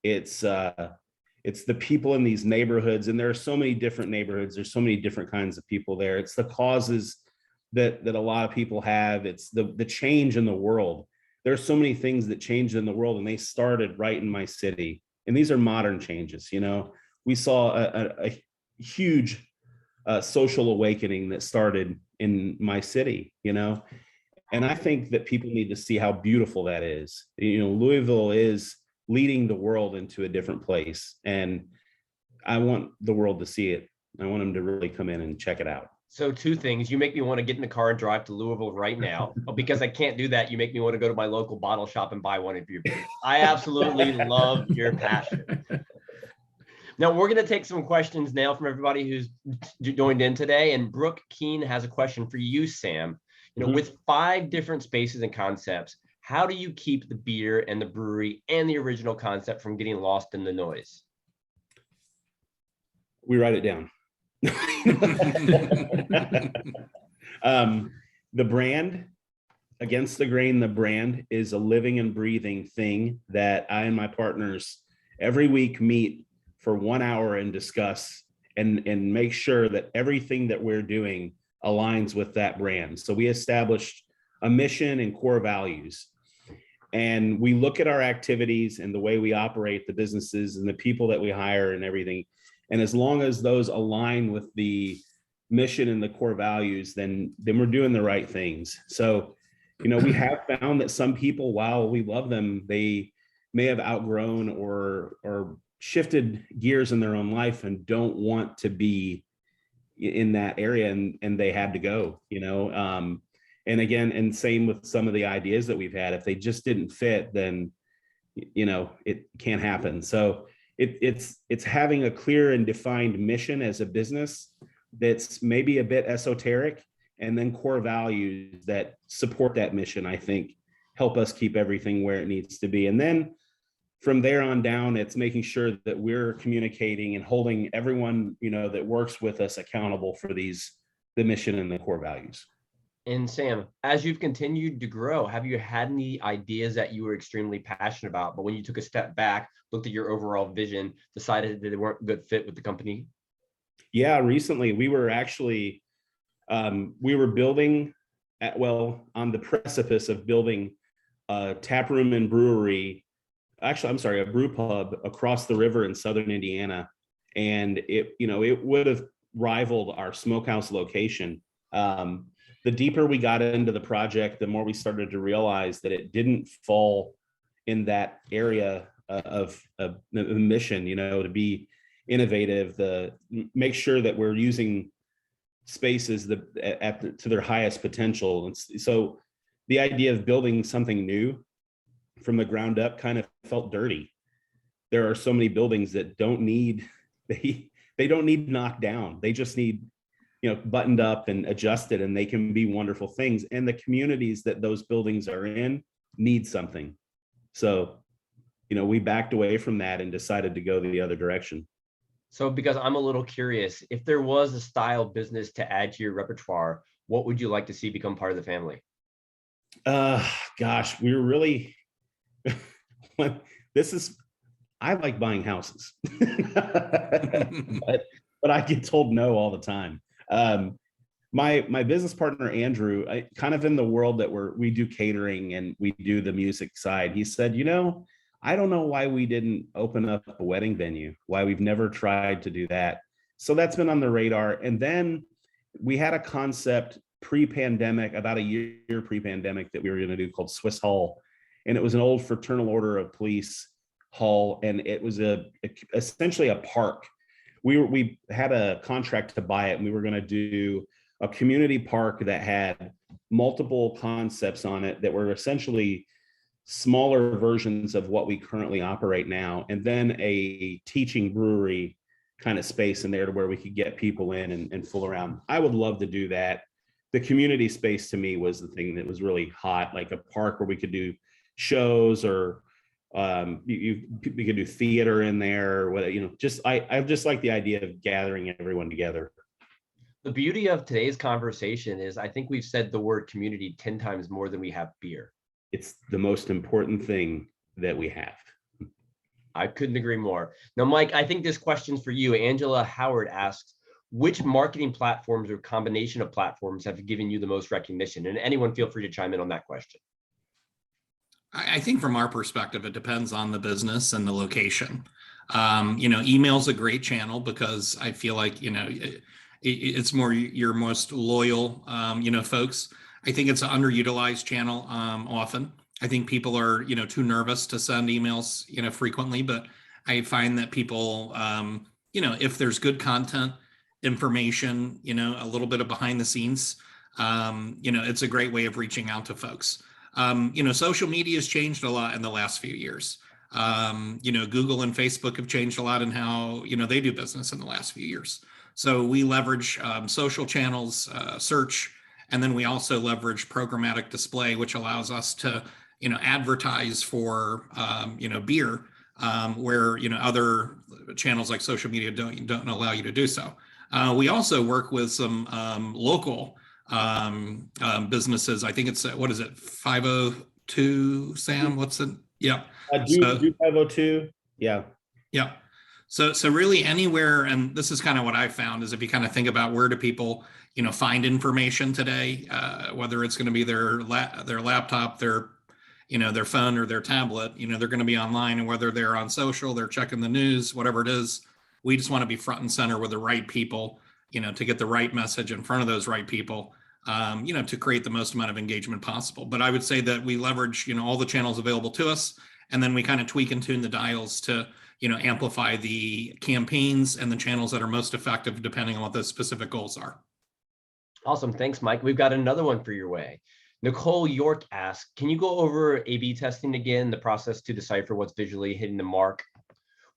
it's the people in these neighborhoods. And there are so many different neighborhoods. There's so many different kinds of people there. It's the causes that a lot of people have. It's the change in the world. There are so many things that changed in the world, and they started right in my city. And these are modern changes. We saw a huge social awakening that started in my city, and I think that people need to see how beautiful that is. Louisville is leading the world into a different place, and I want the world to see it. I want them to really come in and check it out. So two things. You make me want to get in the car and drive to Louisville right now. Because I can't do that, you make me want to go to my local bottle shop and buy one of your beers. I absolutely love your passion. Now we're going to take some questions now from everybody who's joined in today. And Brooke Keene has a question for you, Sam. With 5 different spaces and concepts, how do you keep the beer and the brewery and the original concept from getting lost in the noise? We write it down. The brand, Against the Grain, the brand is a living and breathing thing that I and my partners every week meet for 1 hour and discuss and make sure that everything that we're doing aligns with that brand. So we established a mission and core values, and we look at our activities and the way we operate the businesses and the people that we hire and everything. And as long as those align with the mission and the core values, then we're doing the right things. So, we have found that some people, while we love them, they may have outgrown or shifted gears in their own life and don't want to be in that area, and they had to go, and again, and same with some of the ideas that we've had. If they just didn't fit, then, it can't happen. So it's having a clear and defined mission as a business that's maybe a bit esoteric, and then core values that support that mission, I think, help us keep everything where it needs to be. And then from there on down, it's making sure that we're communicating and holding everyone, that works with us accountable for the mission and the core values. And Sam, as you've continued to grow, have you had any ideas that you were extremely passionate about, but when you took a step back, looked at your overall vision, decided that they weren't a good fit with the company? Yeah, recently we were actually, we were building on the precipice of building a tap room and brewery. Actually, I'm sorry, a brew pub across the river in Southern Indiana. And it would have rivaled our smokehouse location. The deeper we got into the project, the more we started to realize that it didn't fall in that area of the mission, to be innovative, make sure that we're using spaces to their highest potential. And so the idea of building something new from the ground up kind of felt dirty. There are so many buildings that they don't need knocked down. They just need buttoned up and adjusted, and they can be wonderful things. And the communities that those buildings are in need something. So, we backed away from that and decided to go the other direction. So, because I'm a little curious, if there was a style business to add to your repertoire, what would you like to see become part of the family? Gosh, we were really, I like buying houses, but I get told no all the time. My business partner, Andrew, kind of in the world that we do catering and we do the music side, he said, I don't know why we didn't open up a wedding venue, why we've never tried to do that. So that's been on the radar. And then we had a concept pre-pandemic, about a year pre-pandemic, that we were going to do called Swiss Hall. And it was an old Fraternal Order of Police hall. And it was essentially a park. We had a contract to buy it, and we were going to do a community park that had multiple concepts on it that were essentially smaller versions of what we currently operate now, and then a teaching brewery kind of space in there to where we could get people in and fool around. I would love to do that. The community space to me was the thing that was really hot, like a park where we could do shows or We could do theater in there, what, I just like the idea of gathering everyone together. The beauty of today's conversation is I think we've said the word community 10 times more than we have beer. It's the most important thing that we have. I couldn't agree more. Now, Mike, I think this question's for you. Angela Howard asks, which marketing platforms or combination of platforms have given you the most recognition? And anyone feel free to chime in on that question. I think from our perspective, it depends on the business and the location. Email's a great channel because I feel like, it's more your most loyal, folks. I think it's an underutilized channel often. I think people are, too nervous to send emails, frequently, but I find that people, if there's good content, information, a little bit of behind the scenes, it's a great way of reaching out to folks. Social media has changed a lot in the last few years. Google and Facebook have changed a lot in how, they do business in the last few years. So we leverage social channels, search, and then we also leverage programmatic display, which allows us to, advertise for, beer, where, other channels like social media don't allow you to do so. We also work with some local businesses. I think it's, what is it, 502, Sam? What's it? Yeah. Do 502. Yeah. Yeah. So really anywhere, and this is kind of what I found, is if you kind of think about where do people, find information today, whether it's going to be their laptop, their phone or their tablet, they're going to be online, and whether they're on social, they're checking the news, whatever it is, we just want to be front and center with the right people, to get the right message in front of those right people, to create the most amount of engagement possible. But I would say that we leverage, all the channels available to us, and then we kind of tweak and tune the dials to, amplify the campaigns and the channels that are most effective depending on what those specific goals are. Awesome. Thanks, Mike. We've got another one for your way. Nicole York asks, can you go over A/B testing again, the process to decipher what's visually hitting the mark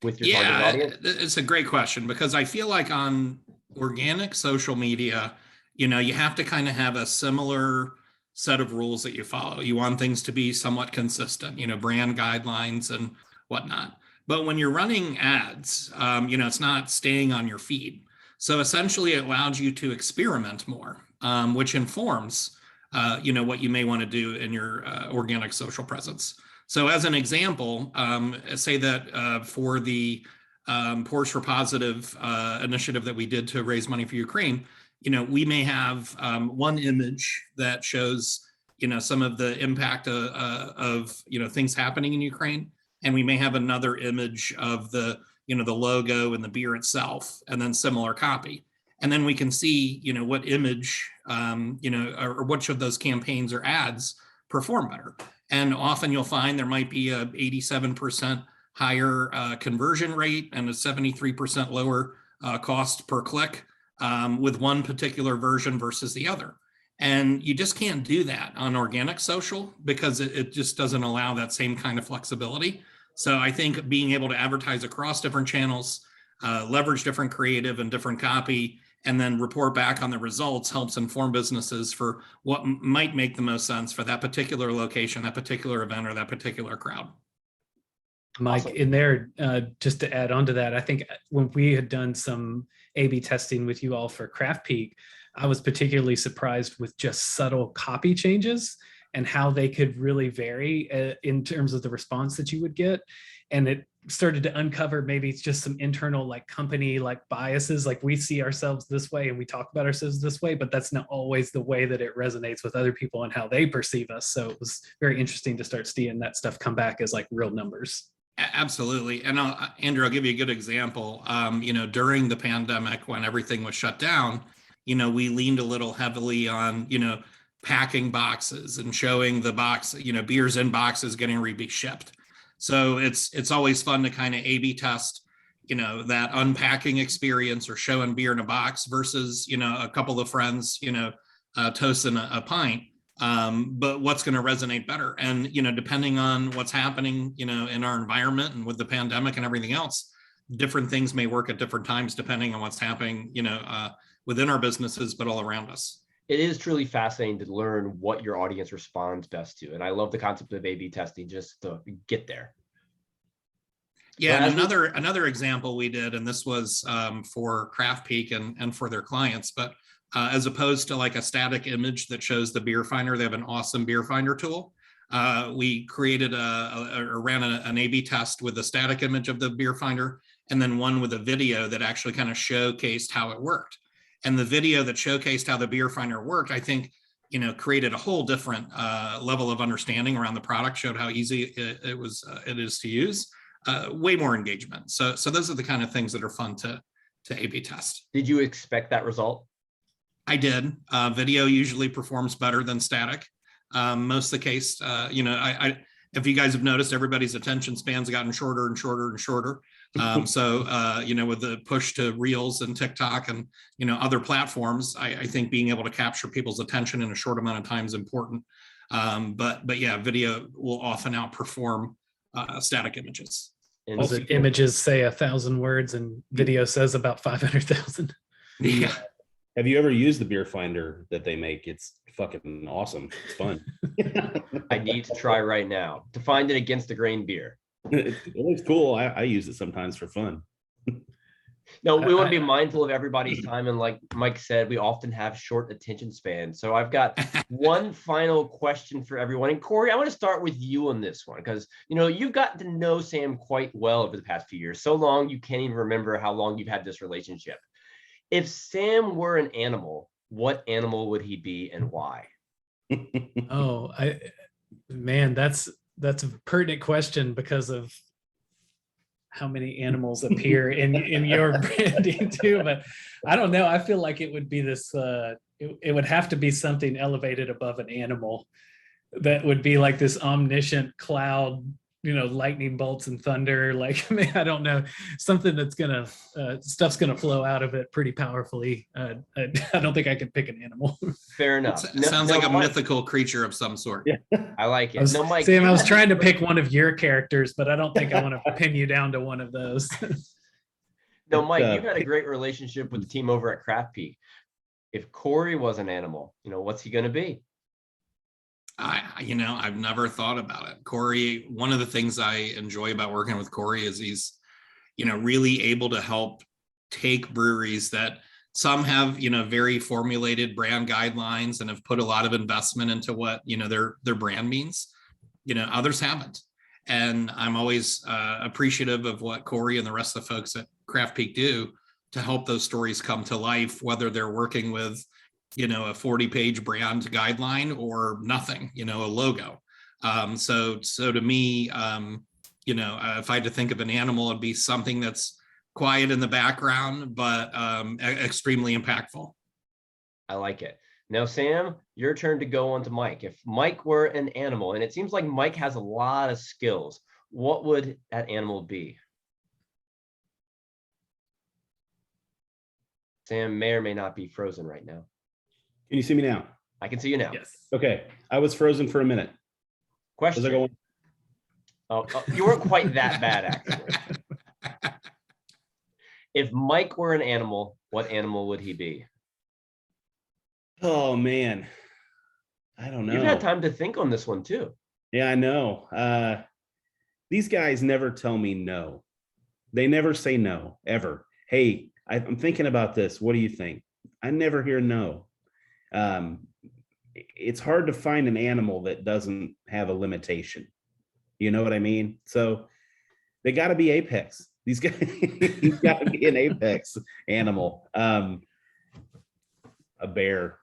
with your target audience? It's a great question, because I feel like on organic social media, you have to kind of have a similar set of rules that you follow. You want things to be somewhat consistent, brand guidelines and whatnot. But when you're running ads, it's not staying on your feed. So essentially it allows you to experiment more, which informs, what you may want to do in your organic social presence. So as an example, say that for the Pours for Positive initiative that we did to raise money for Ukraine, we may have one image that shows, some of the impact of things happening in Ukraine. And we may have another image of the, the logo and the beer itself, and then similar copy. And then we can see, what image, or which of those campaigns or ads perform better. And often you'll find there might be a 87% higher conversion rate and a 73% lower cost per click with one particular version versus the other. And you just can't do that on organic social because it just doesn't allow that same kind of flexibility. So I think being able to advertise across different channels, leverage different creative and different copy, and then report back on the results helps inform businesses for what might make the most sense for that particular location, that particular event, or that particular crowd. Mike, Awesome. in there, just to add on to that, I think when we had done some A/B testing with you all for Craftpeak, I was particularly surprised with just subtle copy changes and how they could really vary in terms of the response that you would get. And it started to uncover maybe it's just some internal company biases, we see ourselves this way and we talk about ourselves this way, but that's not always the way that it resonates with other people and how they perceive us. So it was very interesting to start seeing that stuff come back as real numbers. Absolutely. And Andrew, I'll give you a good example. During the pandemic, when everything was shut down, we leaned a little heavily on, packing boxes and showing the box, beers in boxes getting ready to be shipped. So it's always fun to kind of A/B test, that unpacking experience or showing beer in a box versus, a couple of friends, toasting a pint. But what's going to resonate better? And, depending on what's happening, in our environment and with the pandemic and everything else, different things may work at different times, depending on what's happening, within our businesses, but all around us. It is truly fascinating to learn what your audience responds best to. And I love the concept of A/B testing just to get there. Yeah, Well, and as we- another example we did, and this was for Craftpeak and for their clients, but as opposed to like a static image that shows the beer finder, they have an awesome beer finder tool. We created or ran an A/B test with a static image of the beer finder, and then one with a video that actually kind of showcased how it worked. And the video that showcased how the beer finder worked, I think, created a whole different level of understanding around the product, showed how easy it is to use. Way more engagement. So those are the kind of things that are fun to A/B test. Did you expect that result? I did. Video usually performs better than static. Most of the case, if you guys have noticed, everybody's attention spans have gotten shorter and shorter and shorter. With the push to Reels and TikTok and other platforms, I think being able to capture people's attention in a short amount of time is important. But yeah, video will often outperform static images. And All the images say 1,000 words and video says about 500,000. Yeah. Have you ever used the beer finder that they make? It's fucking awesome. It's fun. I need to try right now to find it against the grain beer. It looks cool. I use it sometimes for fun. No, we want to be mindful of everybody's time. And like Mike said, we often have short attention spans. So I've got one final question for everyone. And Corey, I want to start with you on this one because, you've gotten to know Sam quite well over the past few years. So long, you can't even remember how long you've had this relationship. If Sam were an animal, what animal would he be and why? Oh, that's a pertinent question because of how many animals appear in your branding too. But I don't know. I feel like it would be this, it would have to be something elevated above an animal that would be like this omniscient cloud, lightning bolts and thunder. Like, I don't know, something that's stuff's gonna flow out of it pretty powerfully. I don't think I could pick an animal. Fair enough. It sounds like a Mike, mythical creature of some sort. Yeah. I like it. Mike. Sam, I was trying to pick one of your characters, but I don't think I want to pin you down to one of those. No, Mike, you've had a great relationship with the team over at Craftpeak. If Corey was an animal, what's he going to be? I've never thought about it. Corey, one of the things I enjoy about working with Corey is he's, really able to help take breweries that some have, very formulated brand guidelines and have put a lot of investment into what, their brand means. Others haven't. And I'm always appreciative of what Corey and the rest of the folks at Craftpeak do to help those stories come to life, whether they're working with, a 40-page brand guideline or nothing, a logo. So to me, if I had to think of an animal, it'd be something that's quiet in the background, but extremely impactful. I like it. Now, Sam, your turn to go on to Mike. If Mike were an animal, and it seems like Mike has a lot of skills, what would that animal be? Sam may or may not be frozen right now. Can you see me now? I can see you now. Yes. Okay. I was frozen for a minute. Was I Question. going? Oh, you weren't quite that bad, actually. If Mike were an animal, what animal would he be? Oh man. I don't know. You've had time to think on this one too. Yeah, I know. These guys never tell me no. They never say no, ever. Hey, I'm thinking about this. What do you think? I never hear no. It's hard to find an animal that doesn't have a limitation. You know what I mean? So they got to be apex. These guys got to be an apex animal. A bear.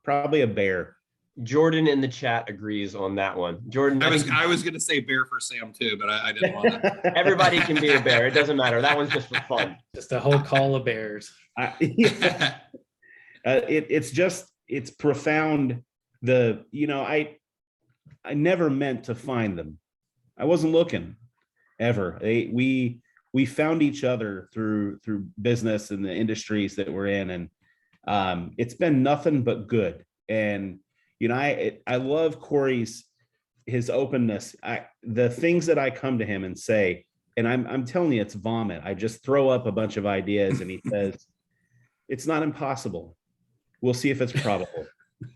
Probably a bear. Jordan in the chat agrees on that one. Jordan, I was going to say bear for Sam too, but I didn't want to. everybody can be a bear. It doesn't matter. That one's just for fun. Just a whole call of bears. Yeah. It's profound. I never meant to find them. I wasn't looking ever. We found each other through business and the industries that we're in, and it's been nothing but good. And I love Corey's his openness. The things that I come to him and say, and I'm telling you, it's vomit. I just throw up a bunch of ideas, and he says, "It's not impossible. We'll see if it's probable."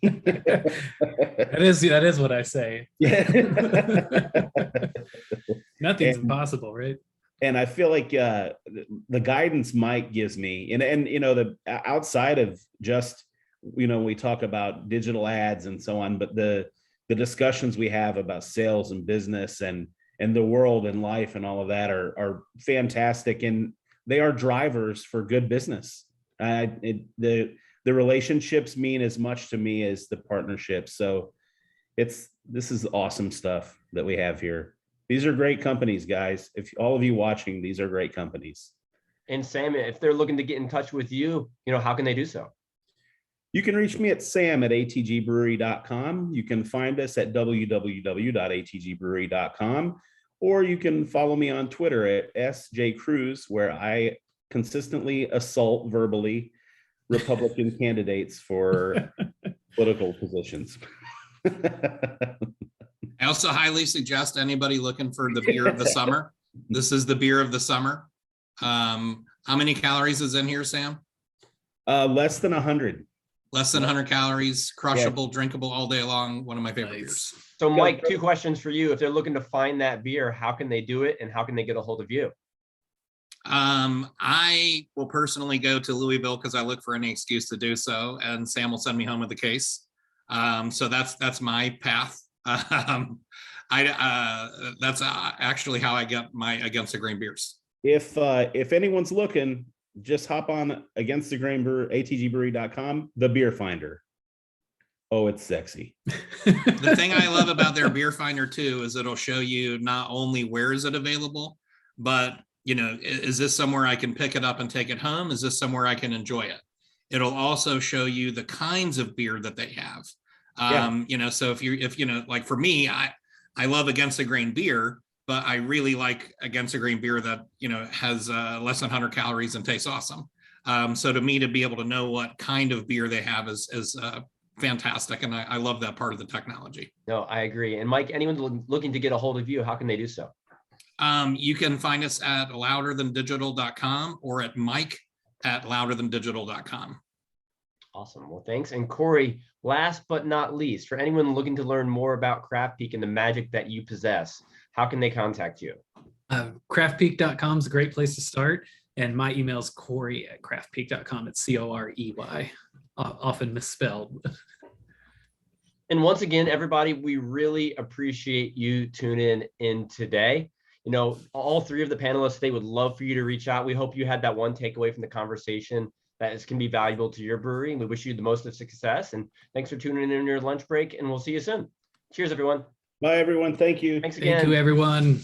That is what I say. Yeah. Nothing's impossible, right? And I feel like the guidance Mike gives me, and you know, the outside of just, you know, we talk about digital ads and so on, but the discussions we have about sales and business and the world and life and all of that are fantastic, and they are drivers for good business. The relationships mean as much to me as the partnerships. So this is awesome stuff that we have here. These are great companies, guys. If all of you watching, these are great companies. And Sam, if they're looking to get in touch with you, how can they do so? You can reach me at sam@atgbrewery.com. You can find us at www.atgbrewery.com, or you can follow me on Twitter at sjcruz, where I consistently assault verbally Republican candidates for political positions. I also highly suggest anybody looking for the beer of the summer. This is the beer of the summer. How many calories is in here, Sam? Less than 100. Less than 100 calories, crushable, drinkable all day long. One of my favorite beers. So Mike, 2 questions for you. If they're looking to find that beer, how can they do it and how can they get a hold of you? I will personally go to Louisville because I look for any excuse to do so, and Sam will send me home with the case. So that's my path. That's actually how I get my Against the Grain beers. If anyone's looking, just hop on Against the Grain Brewer, atgbrewery.com, the beer finder. Oh, it's sexy. The thing I love about their beer finder too is it'll show you not only where is it available, but is this somewhere I can pick it up and take it home? Is this somewhere I can enjoy it? It'll also show you the kinds of beer that they have. So if like for me, I love Against the Grain beer, but I really like Against the Grain beer that, has less than 100 calories and tastes awesome. So to me, to be able to know what kind of beer they have is fantastic. And I love that part of the technology. No, I agree. And Mike, anyone looking to get a hold of you, how can they do so? You can find us at louderthandigital.com or at mike@louderthandigital.com. Awesome. Well, thanks. And Corey, last but not least, for anyone looking to learn more about Craftpeak and the magic that you possess, how can they contact you? Craftpeak.com is a great place to start. And my email is Corey@craftpeak.com. It's COREY, often misspelled. And once again, everybody, we really appreciate you tuning in today. All 3 of the panelists, they would love for you to reach out. We hope you had that one takeaway from the conversation that can be valuable to your brewery. And we wish you the most of success. And thanks for tuning in your lunch break. And we'll see you soon. Cheers, everyone. Bye, everyone. Thank you. Thanks again. Thank you, everyone.